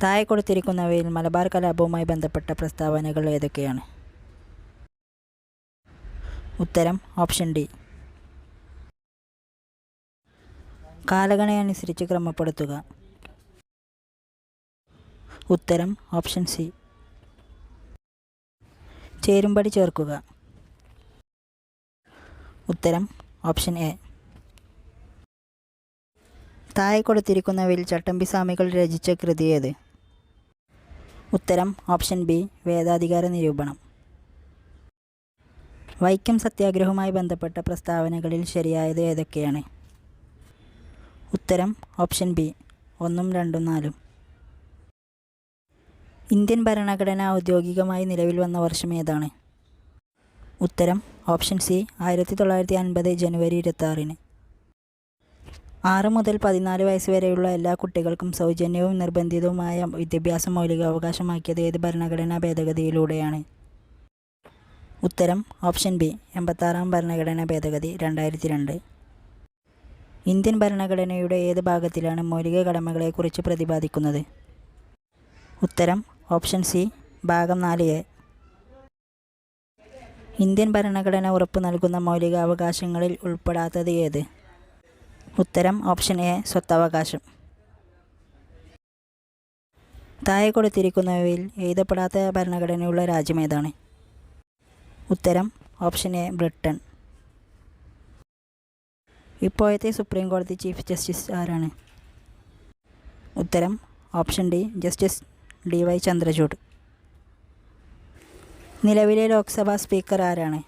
താഴെ കൊടുത്തിരിക്കുന്നവയിൽ മലബാർ കലാപവുമായി ബന്ധപ്പെട്ട പ്രസ്താവനകൾ ഏതൊക്കെയാണ്? ഉത്തരം ഓപ്ഷൻ ഡി. കാലഗണനയനുസരിച്ച് ക്രമപ്പെടുത്തുക. ഉത്തരം ഓപ്ഷൻ സി. ചേരുംപടി ചേർക്കുക. ഉത്തരം ഓപ്ഷൻ എ. താഴെ കൊടുത്തിരിക്കുന്നവയിൽ ചട്ടമ്പി സ്വാമികൾ രചിച്ച കൃതി ഏത്? ഉത്തരം ഓപ്ഷൻ ബി. വേദാധികാര നിരൂപണം. വൈക്കം സത്യാഗ്രഹവുമായി ബന്ധപ്പെട്ട പ്രസ്താവനകളിൽ ശരിയായത് ഏതൊക്കെയാണ്? ഉത്തരം ഓപ്ഷൻ ബി. 1, 2, 4. ഇന്ത്യൻ ഭരണഘടന ഔദ്യോഗികമായി നിലവിൽ വന്ന വർഷം ഏതാണ്? ഉത്തരം ഓപ്ഷൻ സി. 1950 ജനുവരി 26. 6 മുതൽ 14 വയസ്സ് വരെയുള്ള എല്ലാ കുട്ടികൾക്കും സൗജന്യവും നിർബന്ധിതവുമായ വിദ്യാഭ്യാസം മൗലികാവകാശമാക്കിയത് ഏത് ഭരണഘടനാ ഭേദഗതിയിലൂടെയാണ്? ഉത്തരം ഓപ്ഷൻ ബി. 86-ാം ഭരണഘടനാ ഭേദഗതി 2002. ഇന്ത്യൻ ഭരണഘടനയുടെ ഏത് ഭാഗത്തിലാണ് മൗലിക കടമകളെക്കുറിച്ച് പ്രതിപാദിക്കുന്നത്? ഉത്തരം ഓപ്ഷൻ സി. ഭാഗം 4A. ഇന്ത്യൻ ഭരണഘടന ഉറപ്പു നൽകുന്ന മൗലികാവകാശങ്ങളിൽ ഉൾപ്പെടാത്തത് ഏത്? ഉത്തരം ഓപ്ഷൻ എ. സ്വത്തവകാശം. താഴെ കൊടുത്തിരിക്കുന്നവയിൽ എഴുതപ്പെടാത്ത ഭരണഘടനയുള്ള രാജ്യം ഏതാണ്? ഉത്തരം ഓപ്ഷൻ എ. ബ്രിട്ടൻ. ഇപ്പോഴത്തെ സുപ്രീം കോടതി ചീഫ് ജസ്റ്റിസ് ആരാണ്? ഉത്തരം option D. Justice DY Chandrachud. നിലവിലെ ലോക്സഭാ സ്പീക്കർ ആരാണ്?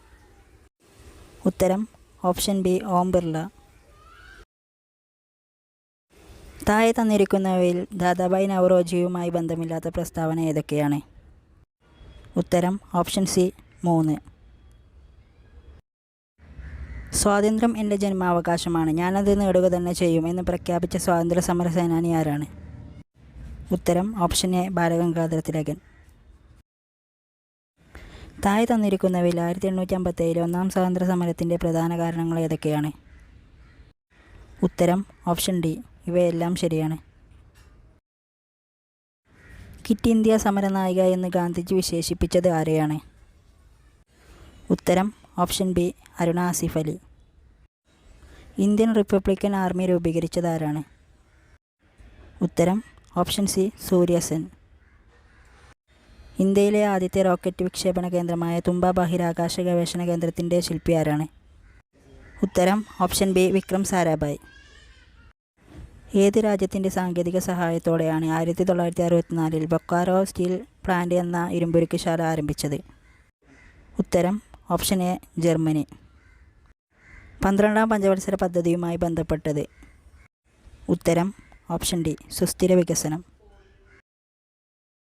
ഉത്തരം ഓപ്ഷൻ ബി. ഓം ബിർള. താഴെ തന്നിരിക്കുന്നവയിൽ ദാദാഭായ് നവറോജിയുമായി ബന്ധമില്ലാത്ത പ്രസ്താവന ഏതൊക്കെയാണ്? ഉത്തരം ഓപ്ഷൻ സി. 3. സ്വാതന്ത്ര്യം എൻ്റെ ജന്മാവകാശമാണ്, ഞാനത് നേടുക തന്നെ ചെയ്യും എന്ന് പ്രഖ്യാപിച്ച സ്വാതന്ത്ര്യ സമര സേനാനി ആരാണ്? ഉത്തരം ഓപ്ഷൻ എ. ബാലഗംഗാധര തിലകൻ. താഴെ തന്നിരിക്കുന്നവയിൽ 1857 ഒന്നാം സ്വാതന്ത്ര്യ സമരത്തിൻ്റെ പ്രധാന കാരണങ്ങൾ ഏതൊക്കെയാണ്? ഉത്തരം ഓപ്ഷൻ ഡി. ഇവയെല്ലാം ശരിയാണ്. ക്വിറ്റ് ഇന്ത്യ സമരനായിക എന്ന് ഗാന്ധിജി വിശേഷിപ്പിച്ചത് ആരെയാണ്? ഉത്തരം option B. Aruna Asif Ali. Indian Republican army രൂപീകരിച്ചത് ആരാണ്? ഉത്തരം ഓപ്ഷൻ സി. സൂര്യ സെൻ. ഇന്ത്യയിലെ ആദ്യത്തെ റോക്കറ്റ് വിക്ഷേപണ കേന്ദ്രമായ തുമ്പ ബഹിരാകാശ ഗവേഷണ കേന്ദ്രത്തിൻ്റെ ശില്പി ആരാണ്? ഉത്തരം ഓപ്ഷൻ ബി. വിക്രം സാരാഭായ്. ഏത് രാജ്യത്തിൻ്റെ സാങ്കേതിക സഹായത്തോടെയാണ് 1964 ബൊക്കാറോ സ്റ്റീൽ പ്ലാന്റ് എന്ന ഇരുമ്പുരുക്കുശാല ആരംഭിച്ചത്? ഉത്തരം ഓപ്ഷൻ എ. ജർമ്മനി. 12-ാം പഞ്ചവത്സര പദ്ധതിയുമായി ബന്ധപ്പെട്ടത്? ഉത്തരം ഓപ്ഷൻ ഡി. സുസ്ഥിര വികസനം.